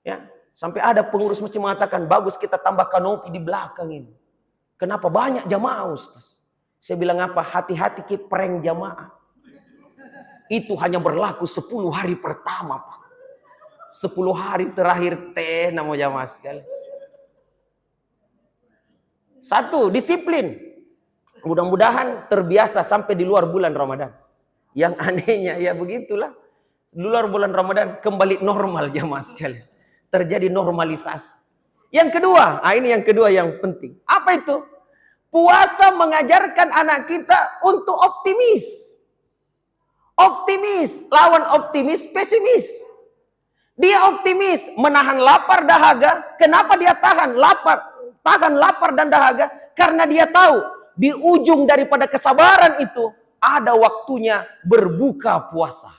Ya, sampai ada pengurus masjid mengatakan bagus kita tambah kanopi di belakang ini. Kenapa banyak jamaah Ustaz? Saya bilang apa? Hati-hati ke prank jamaah. Itu hanya berlaku 10 hari pertama, Pak. 10 hari terakhir nama jamaah sekali. Satu, disiplin. Mudah-mudahan terbiasa sampai di luar bulan Ramadan. Yang anehnya ya begitulah. Di luar bulan Ramadan kembali normal jamaah sekalian. Terjadi normalisasi. Yang kedua, ini yang kedua yang penting. Apa itu? Puasa mengajarkan anak kita untuk optimis. Optimis, lawan optimis, pesimis. Dia optimis, menahan lapar dahaga. Kenapa dia tahan lapar dan dahaga? Karena dia tahu di ujung daripada kesabaran itu ada waktunya berbuka puasa.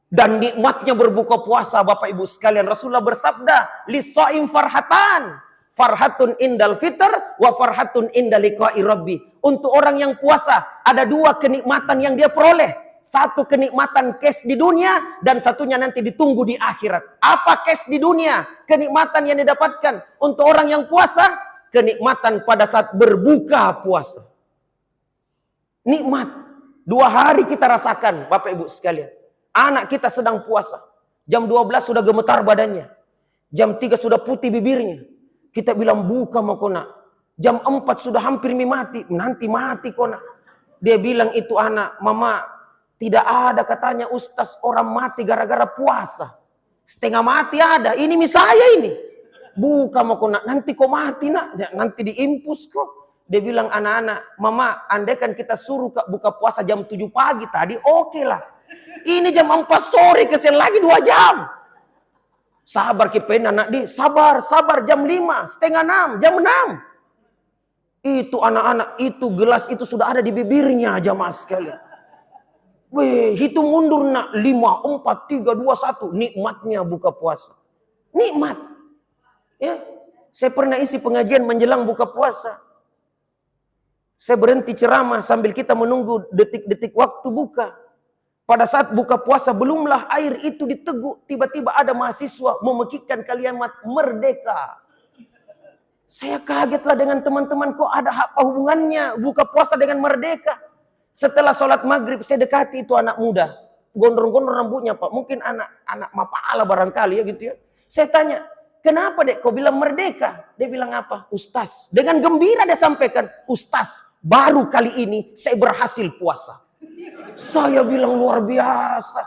Dan nikmatnya berbuka puasa Bapak Ibu sekalian. Rasulullah bersabda, "Lis-shaim farhatan. Farhatun indal fitr wa farhatun indal liqa'i rabbi." Untuk orang yang puasa ada 2 kenikmatan yang dia peroleh. Satu kenikmatan cash di dunia dan satunya nanti ditunggu di akhirat. Apa cash di dunia? Kenikmatan yang didapatkan untuk orang yang puasa, kenikmatan pada saat berbuka puasa. Nikmat. 2 hari kita rasakan Bapak Ibu sekalian. Anak kita sedang puasa. Jam 12 sudah gemetar badannya. Jam 3 sudah putih bibirnya. Kita bilang buka mau kona. Jam 4 sudah hampir mati. Nanti mati kona. Dia bilang itu anak, mama tidak ada katanya ustaz orang mati gara-gara puasa. Setengah mati ada. Ini saya ini. Buka mau kona. Nanti kok mati nak. Nanti diimpus kok. Dia bilang anak-anak, mama andaikan kita suruh buka puasa jam 7 pagi tadi oke lah. Ini jam 4 sore kesel lagi 2 jam. Sabar kipen anak di, sabar jam 5, setengah 6, jam 6. Itu anak-anak, itu gelas itu sudah ada di bibirnya jamaah sekalian. Weh, hitung mundur nak, 5, 4, 3, 2, 1. Nikmatnya buka puasa. Nikmat. Ya, saya pernah isi pengajian menjelang buka puasa. Saya berhenti ceramah sambil kita menunggu detik-detik waktu buka. Pada saat buka puasa belumlah air itu diteguk, tiba-tiba ada mahasiswa memekikkan kalimat merdeka. Saya kagetlah dengan teman-teman, kok ada apa hubungannya buka puasa dengan merdeka? Setelah sholat maghrib saya dekati itu anak muda, gondrong-gondrong rambutnya Pak, mungkin anak mapala barangkali ya gitu ya. Saya tanya, kenapa dek kau bilang merdeka? Dia bilang apa? Ustaz. Dengan gembira dia sampaikan, Ustaz, baru kali ini saya berhasil puasa. Saya bilang luar biasa.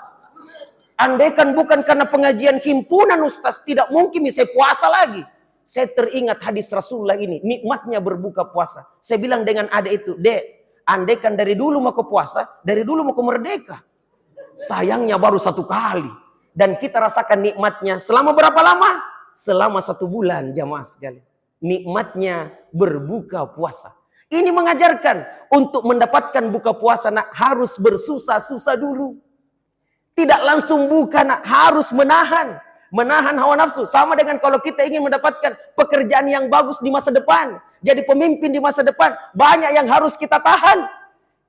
Andaikan bukan karena pengajian himpunan Ustaz, tidak mungkin saya puasa lagi. Saya teringat hadis Rasulullah ini, nikmatnya berbuka puasa. Saya bilang dengan adik itu, dek, andaikan dari dulu mau ke puasa, dari dulu mau ke merdeka. Sayangnya baru 1 kali. Dan kita rasakan nikmatnya selama berapa lama? Selama 1 bulan jamaah sekalian. Nikmatnya berbuka puasa. Ini mengajarkan untuk mendapatkan buka puasa nak harus bersusah-susah dulu. Tidak langsung buka nak, harus menahan hawa nafsu. Sama dengan kalau kita ingin mendapatkan pekerjaan yang bagus di masa depan, jadi pemimpin di masa depan, banyak yang harus kita tahan.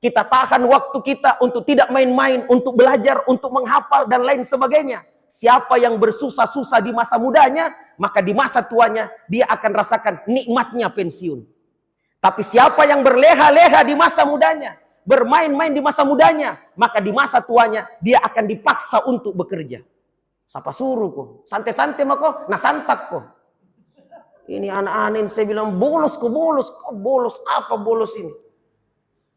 Kita tahan waktu kita untuk tidak main-main, untuk belajar, untuk menghafal dan lain sebagainya. Siapa yang bersusah-susah di masa mudanya, maka di masa tuanya dia akan rasakan nikmatnya pensiun. Tapi siapa yang berleha-leha di masa mudanya, bermain-main di masa mudanya, maka di masa tuanya dia akan dipaksa untuk bekerja. Siapa suruh kok? Santai-santai mah kok, nah santak kok. Ini anak-anak saya bilang bolos kok bolos. Kok bolos? Apa bolos ini?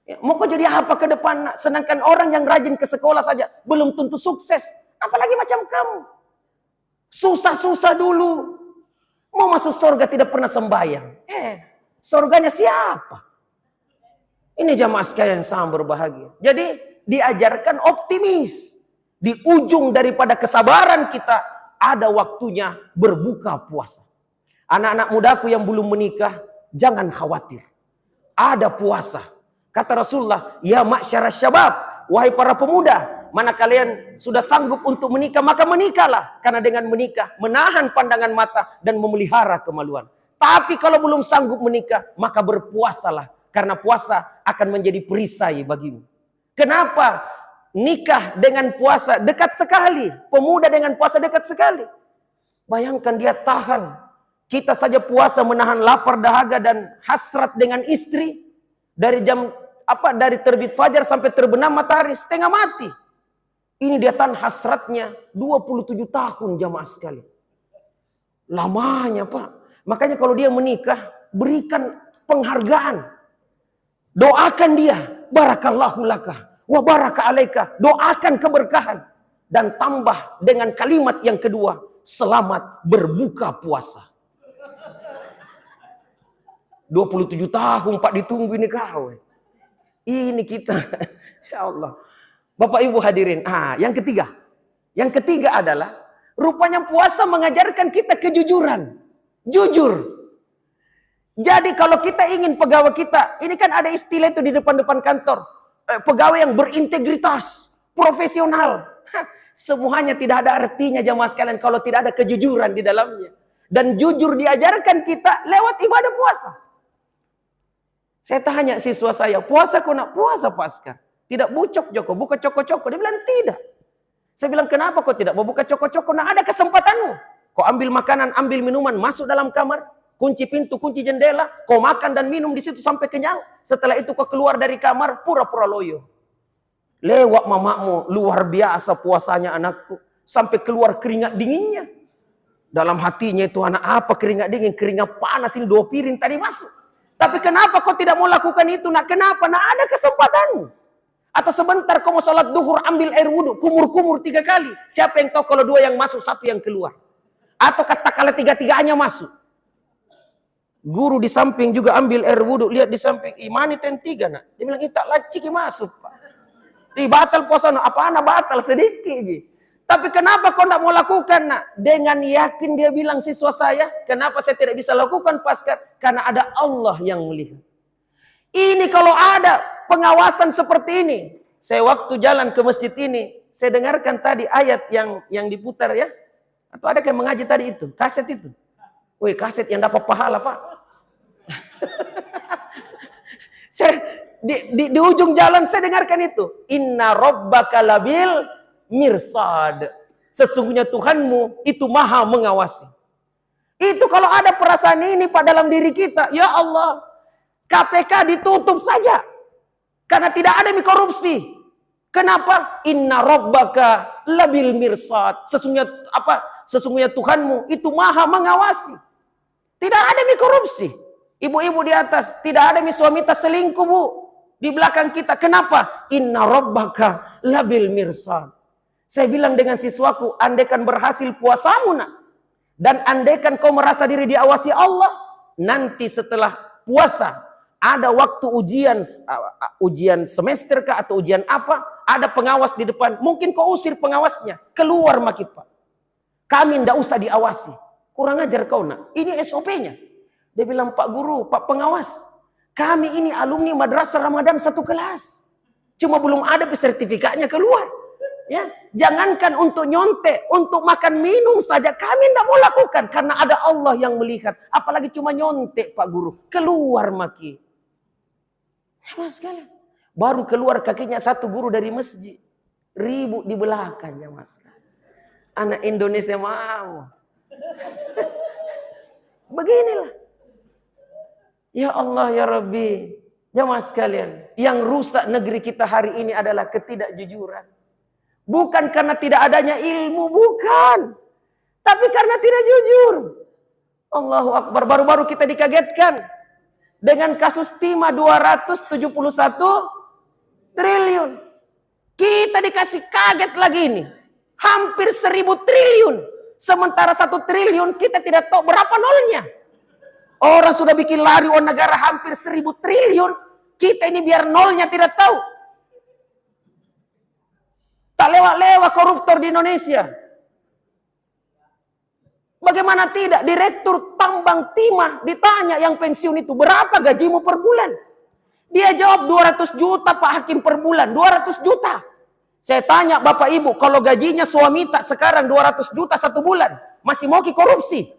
Ya, mau kok jadi apa ke depan? Nak? Sedangkan orang yang rajin ke sekolah saja belum tentu sukses. Apalagi macam kamu. Susah-susah dulu. Mau masuk surga tidak pernah sembahyang. Surganya siapa? Ini jamaah sekalian sangat berbahagia. Jadi diajarkan optimis. Di ujung daripada kesabaran kita ada waktunya berbuka puasa. Anak-anak mudaku yang belum menikah, jangan khawatir. Ada puasa. Kata Rasulullah, ya ma'syarasy syabab, wahai para pemuda, mana kalian sudah sanggup untuk menikah, maka menikahlah. Karena dengan menikah, menahan pandangan mata dan memelihara kemaluan. Tapi kalau belum sanggup menikah, maka berpuasalah. Karena puasa akan menjadi perisai bagimu. Kenapa? Nikah dengan puasa dekat sekali. Pemuda dengan puasa dekat sekali. Bayangkan dia tahan. Kita saja puasa menahan lapar, dahaga, dan hasrat dengan istri. Dari terbit fajar sampai terbenam matahari, setengah mati. Ini dia tahan hasratnya 27 tahun jamaah sekali. Lamanya Pak. Makanya kalau dia menikah, berikan penghargaan. Doakan dia. Barakallahu laka. Wa baraka alaika. Doakan keberkahan. Dan tambah dengan kalimat yang kedua. Selamat berbuka puasa. 27 tahun Pak ditunggu ini kau. Ini kita. Ya Allah. Bapak Ibu hadirin. Yang ketiga. Yang ketiga adalah. Rupanya puasa mengajarkan kita kejujuran. Jujur. Jadi kalau kita ingin pegawai kita, ini kan ada istilah itu di depan-depan kantor. Pegawai yang berintegritas, profesional. Semuanya tidak ada artinya jamaah sekalian kalau tidak ada kejujuran di dalamnya. Dan jujur diajarkan kita lewat ibadah puasa. Saya tanya siswa saya, puasa kau nak puasa Pak Askar? Tidak bucok Joko, buka coko-coko. Dia bilang tidak. Saya bilang kenapa kau tidak mau buka coko-coko? Nah ada kesempatanmu. Kau ambil makanan, ambil minuman, masuk dalam kamar, kunci pintu, kunci jendela, kau makan dan minum di situ sampai kenyang. Setelah itu kau keluar dari kamar, pura-pura loyo. Lewat mamamu, luar biasa puasanya anakku. Sampai keluar keringat dinginnya. Dalam hatinya itu anak apa keringat dingin, keringat panas ini 2 piring tadi masuk. Tapi kenapa kau tidak mau lakukan itu nak? Kenapa? Nak ada kesempatanmu. Atau sebentar kau mau sholat duhur ambil air wudhu, kumur-kumur 3 kali. Siapa yang tahu kalau 2 yang masuk, 1 yang keluar. Atau katakanlah 3-3-nya masuk. Guru di samping juga ambil air wudhu, lihat di samping, imani ten 3 nak. Dia bilang, tak laciki masuk pak. Batal puasa nak, apa anak batal sedikit je. Tapi kenapa kau tidak mau lakukan nak? Dengan yakin dia bilang siswa saya, kenapa saya tidak bisa lakukan pasca? Karena ada Allah yang melihat. Ini kalau ada pengawasan seperti ini. Saya waktu jalan ke masjid ini, saya dengarkan tadi ayat yang diputar ya. Atau ada yang mengaji tadi itu, kaset itu. Wih, kaset yang dapat pahala pak. Saya di ujung jalan saya dengarkan itu. Inna rabbaka labil mirsad. Sesungguhnya Tuhanmu itu maha mengawasi. Itu kalau ada perasaan ini Pak dalam diri kita. Ya Allah, KPK ditutup saja. Karena tidak ada korupsi. Kenapa? Inna rabbaka labil mirsad. Sesungguhnya Tuhanmu itu maha mengawasi. Tidak ada korupsi. Ibu-ibu di atas, tidak ada suami tak selingkuh bu. Di belakang kita. Kenapa? Inna rabbaka labil mirsad. Saya bilang dengan siswaku, andaikan berhasil puasamu nak, dan andaikan kau merasa diri diawasi Allah, nanti setelah puasa, ada waktu ujian semester kah atau ujian apa, ada pengawas di depan, mungkin kau usir pengawasnya, keluar maki pak. Kami tidak usah diawasi. Kurang ajar kau nak, ini SOP-nya. Dia bilang, Pak Guru, Pak Pengawas, kami ini alumni Madrasah Ramadan 1 kelas. Cuma belum ada sertifikatnya keluar. Ya, jangankan untuk nyontek, untuk makan minum saja kami tidak mau lakukan karena ada Allah yang melihat. Apalagi cuma nyontek Pak Guru, keluar maki. Mas sekalian, baru keluar kakinya 1 guru dari masjid, ribut di belakangnya mas. Anak Indonesia mau. Beginilah. Ya Allah ya Rabbi, jamaah sekalian, yang rusak negeri kita hari ini adalah ketidakjujuran. Bukan karena tidak adanya ilmu, bukan. Tapi karena tidak jujur. Allahu Akbar, baru-baru kita dikagetkan. Dengan kasus timah 271 triliun. Kita dikasih kaget lagi ini. Hampir 1000 triliun. Sementara 1 triliun kita tidak tahu berapa nolnya. Orang sudah bikin lari uang negara hampir 1000 triliun. Kita ini biar nolnya tidak tahu. Tak lewat-lewat koruptor di Indonesia. Bagaimana tidak? Direktur tambang timah ditanya yang pensiun itu, berapa gajimu per bulan? Dia jawab 200 juta Pak Hakim per bulan. 200 juta. Saya tanya Bapak Ibu, kalau gajinya suami tak sekarang 200 juta 1 bulan, masih mau korupsi?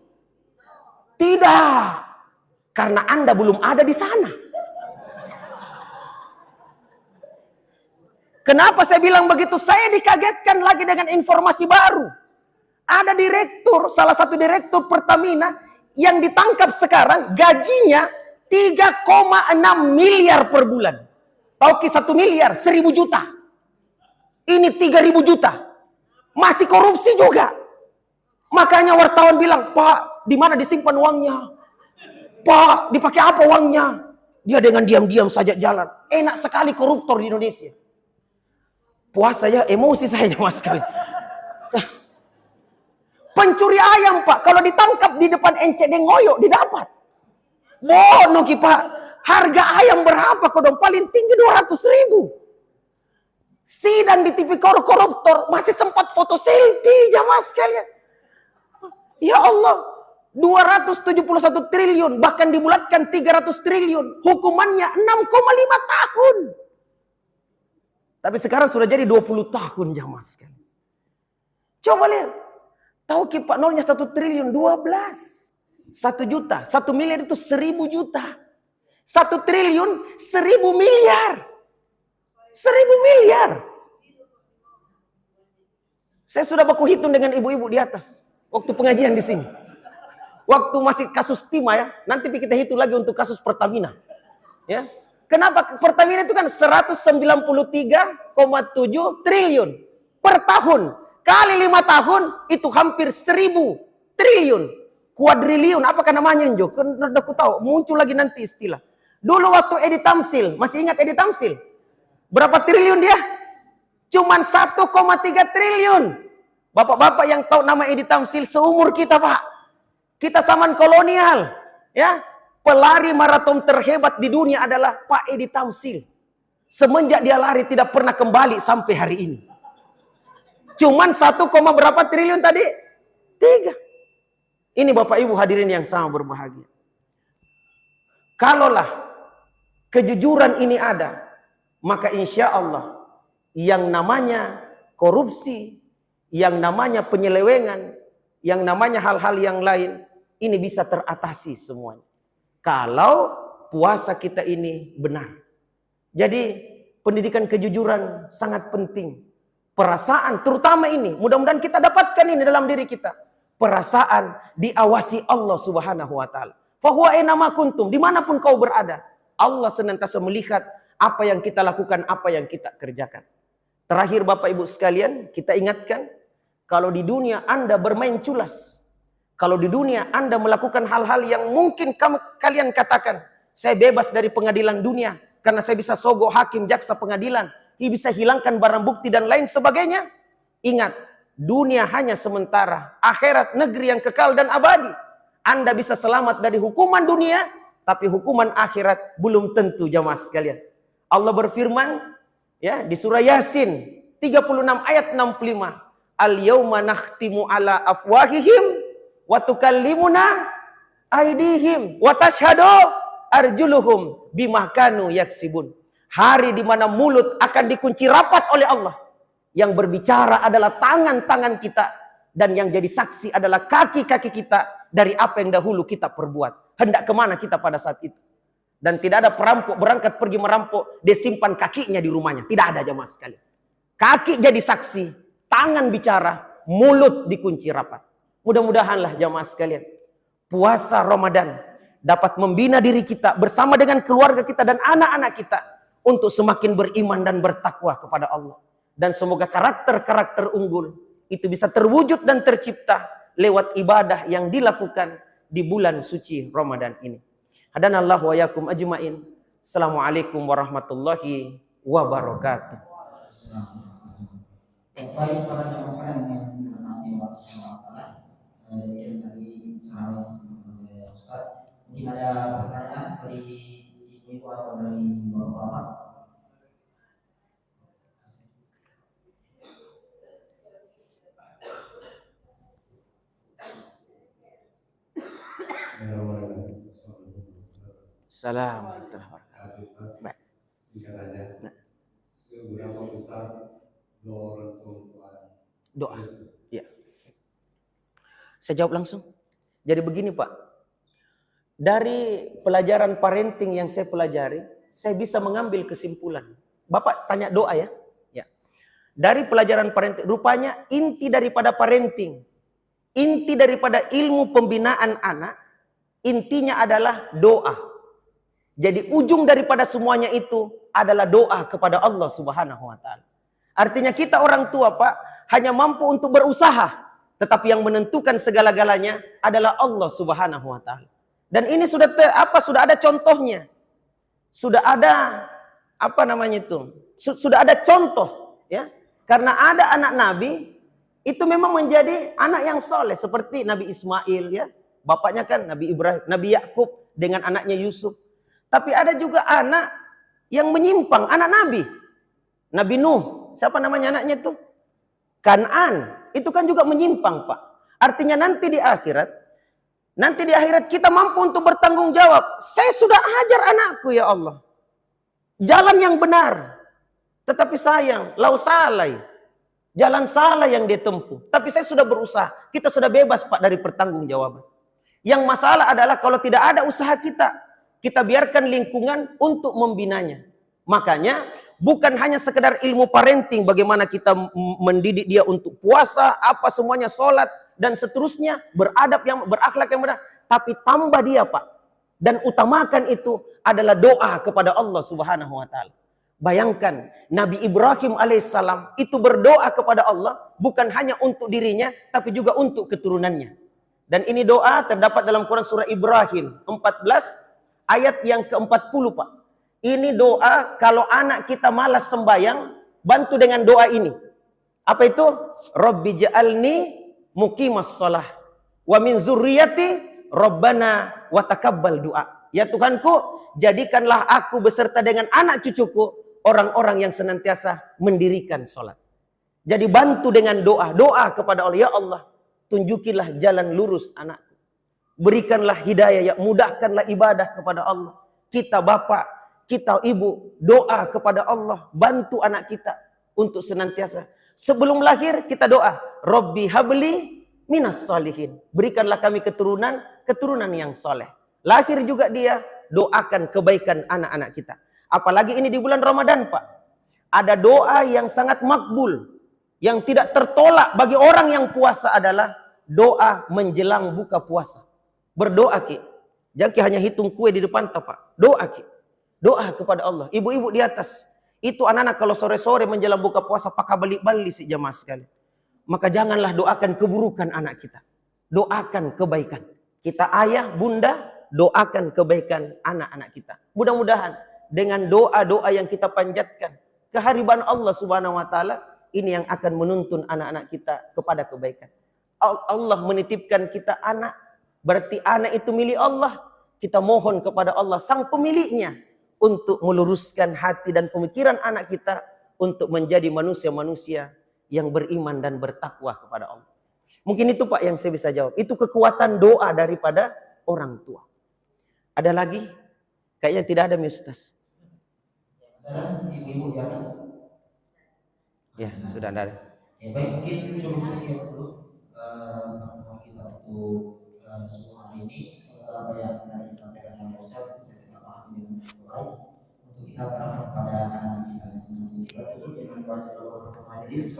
Tidak. Karena Anda belum ada di sana. Kenapa saya bilang begitu? Saya dikagetkan lagi dengan informasi baru. Ada direktur, salah satu direktur Pertamina yang ditangkap sekarang gajinya 3,6 miliar per bulan. Tahu 1 miliar, 1000 juta. Ini 3000 juta. Masih korupsi juga. Makanya wartawan bilang, Pak, di mana disimpan uangnya? Pak, dipakai apa uangnya? Dia dengan diam-diam saja jalan. Enak sekali koruptor di Indonesia. Puasa ya, emosi saya mas sekali. Pencuri ayam Pak, kalau ditangkap di depan NCD ngoyo, didapat. Bono ki Pak, harga ayam berapa kok dong? Paling tinggi 200.000. Sidang di TV koruptor, masih sempat foto selfie jamaah sekalian. Ya Allah, 271 triliun, bahkan dibulatkan 300 triliun. Hukumannya 6,5 tahun. Tapi sekarang sudah jadi 20 tahun jamaah sekalian. Coba lihat. Tahu Pak nolnya 1 triliun 12. 1 juta. 1 miliar itu 1000 juta. 1 triliun 1000 miliar. 1000 miliar. Saya sudah baku hitung dengan ibu-ibu di atas. Waktu pengajian di sini. Waktu masih kasus timah ya. Nanti kita hitung lagi untuk kasus Pertamina. Ya. Kenapa? Pertamina itu kan 193,7 triliun per tahun. Kali 5 tahun, itu hampir 1000 triliun. Kuadriliun, apakah namanya Jo? Kan aku tahu, muncul lagi nanti istilah. Dulu waktu Edi Tamsil, masih ingat Edi Tamsil? Berapa triliun dia? Cuman 1,3 triliun. Bapak-bapak yang tahu nama Edi Tamsil seumur kita, Pak. Kita zaman kolonial, ya. Pelari maraton terhebat di dunia adalah Pak Edi Tamsil. Semenjak dia lari tidak pernah kembali sampai hari ini. Cuman 1, berapa triliun tadi? 3. Ini Bapak Ibu hadirin yang sangat berbahagia. Kalaulah kejujuran ini ada, maka insya Allah yang namanya korupsi, yang namanya penyelewengan, yang namanya hal-hal yang lain, ini bisa teratasi semuanya. Kalau puasa kita ini benar. Jadi pendidikan kejujuran sangat penting. Perasaan terutama ini, mudah-mudahan kita dapatkan ini dalam diri kita. Perasaan diawasi Allah Subhanahu wa taala. Fa huwa aina ma kuntum, dimanapun kau berada, Allah senantiasa melihat apa yang kita lakukan, apa yang kita kerjakan. Terakhir Bapak Ibu sekalian, kita ingatkan, kalau di dunia Anda bermain culas, kalau di dunia Anda melakukan hal-hal yang mungkin kalian katakan, saya bebas dari pengadilan dunia, karena saya bisa sogok hakim, jaksa, pengadilan, bisa hilangkan barang bukti dan lain sebagainya. Ingat, dunia hanya sementara, akhirat negeri yang kekal dan abadi. Anda bisa selamat dari hukuman dunia, tapi hukuman akhirat belum tentu jamaah sekalian. Allah berfirman ya di surah Yasin 36 ayat 65, al-yauma nakhtimu ala afwahihim wa tukallimuna aydihim wa tashhadu arjuluhum bima kanu yaksibun. Hari di mana mulut akan dikunci rapat oleh Allah. Yang berbicara adalah tangan-tangan kita, dan yang jadi saksi adalah kaki-kaki kita dari apa yang dahulu kita perbuat. Hendak kemana kita pada saat itu? Dan tidak ada perampok berangkat pergi merampok, dia simpan kakinya di rumahnya. Tidak ada jamaah sekalian. Kaki jadi saksi, tangan bicara, mulut dikunci rapat. Mudah-mudahanlah jamaah sekalian, puasa Ramadan dapat membina diri kita bersama dengan keluarga kita dan anak-anak kita untuk semakin beriman dan bertakwa kepada Allah. Dan semoga karakter-karakter unggul itu bisa terwujud dan tercipta lewat ibadah yang dilakukan di bulan suci Ramadan ini. Hadanallahu wa yakum ajmain. Assalamualaikum warahmatullahi wabarakatuh. Baik para jamaah sekalian yang dirahmati Allah Subhanahu wa taala. Demikian tadi ceramah oleh Ustaz. Mungkin ada pertanyaan dari ibu atau dari bapak-bapak. Assalamualaikum. Baik. Seberapa besar doa orang tua? Doa. Ya. Saya jawab langsung. Jadi begini Pak. Dari pelajaran parenting yang saya pelajari, saya bisa mengambil kesimpulan. Bapak tanya doa ya. Ya. Dari pelajaran parenting, rupanya inti daripada parenting, inti daripada ilmu pembinaan anak, intinya adalah doa. Jadi ujung daripada semuanya itu adalah doa kepada Allah Subhanahu wa taala. Artinya kita orang tua Pak hanya mampu untuk berusaha, tetapi yang menentukan segala-galanya adalah Allah Subhanahu wa taala. Dan ini sudah ada contohnya. Sudah ada sudah ada contoh ya. Karena ada anak nabi itu memang menjadi anak yang soleh seperti Nabi Ismail ya. Bapaknya kan Nabi Ibrahim, Nabi Yakub dengan anaknya Yusuf. Tapi ada juga anak yang menyimpang, anak Nabi. Nabi Nuh, siapa namanya anaknya itu? Kan'an. Itu kan juga menyimpang, Pak. Artinya nanti di akhirat kita mampu untuk bertanggung jawab. Saya sudah ajar anakku ya Allah. Jalan yang benar. Tetapi sayang, lau salai. Jalan salah yang dia tempuh. Tapi saya sudah berusaha. Kita sudah bebas Pak dari pertanggungjawaban. Yang masalah adalah kalau tidak ada usaha kita biarkan lingkungan untuk membinanya. Makanya bukan hanya sekedar ilmu parenting, bagaimana kita mendidik dia untuk puasa, apa semuanya, sholat dan seterusnya, berakhlak yang benar, tapi tambah dia Pak. Dan utamakan itu adalah doa kepada Allah Subhanahu wa taala. Bayangkan Nabi Ibrahim alaihissalam itu berdoa kepada Allah bukan hanya untuk dirinya tapi juga untuk keturunannya. Dan ini doa terdapat dalam Quran surah Ibrahim 14 ayat yang ke-40 Pak. Ini doa kalau anak kita malas sembayang, bantu dengan doa ini. Apa itu? Rabbi ja'alni muqimas shalah wa min zurriyati rabbana wa taqabbal doa. Ya Tuhanku, jadikanlah aku beserta dengan anak cucuku orang-orang yang senantiasa mendirikan sholat. Jadi bantu dengan doa. Doa kepada Allah. Ya Allah, tunjukilah jalan lurus anakku. Berikanlah hidayah, ya mudahkanlah ibadah kepada Allah. Kita bapak, kita ibu, doa kepada Allah. Bantu anak kita untuk senantiasa. Sebelum lahir kita doa. Rabbi habli minas salihin. Berikanlah kami keturunan yang soleh. Lahir juga dia, doakan kebaikan anak-anak kita. Apalagi ini di bulan Ramadan Pak. Ada doa yang sangat makbul. Yang tidak tertolak bagi orang yang puasa adalah doa menjelang buka puasa. Berdoa Ki. Jangan Ki hanya hitung kue di depan Pak. Doa Ki. Doa kepada Allah. Ibu-ibu di atas. Itu anak-anak kalau sore-sore menjelang buka puasa pakai balik-balik si jamaah sekali. Maka janganlah doakan keburukan anak kita. Doakan kebaikan. Kita ayah, bunda, doakan kebaikan anak-anak kita. Mudah-mudahan dengan doa-doa yang kita panjatkan, kehariban Allah Subhanahu wa taala ini yang akan menuntun anak-anak kita kepada kebaikan. Allah menitipkan kita anak, berarti anak itu milik Allah. Kita mohon kepada Allah sang pemiliknya untuk meluruskan hati dan pemikiran anak kita untuk menjadi manusia-manusia yang beriman dan bertakwa kepada Allah. Mungkin itu Pak yang saya bisa jawab. Itu kekuatan doa daripada orang tua. Ada lagi? Kayaknya tidak ada Ustaz. Sekarang ibu-ibu di atas. Ya, sudah ada. Ya, baik, mungkin cukup sekian dulu pertemuan kita untuk subuh hari ini. Semoga apa yang tadi disampaikan oleh Ustaz bisa kita pahami dengan baik. Untuk kita terapkan pada anak kita masing-masing. Kita tutup dengan baca doa majelis.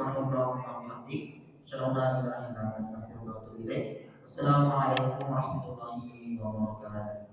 Assalamualaikum warahmatullahi wabarakatuh.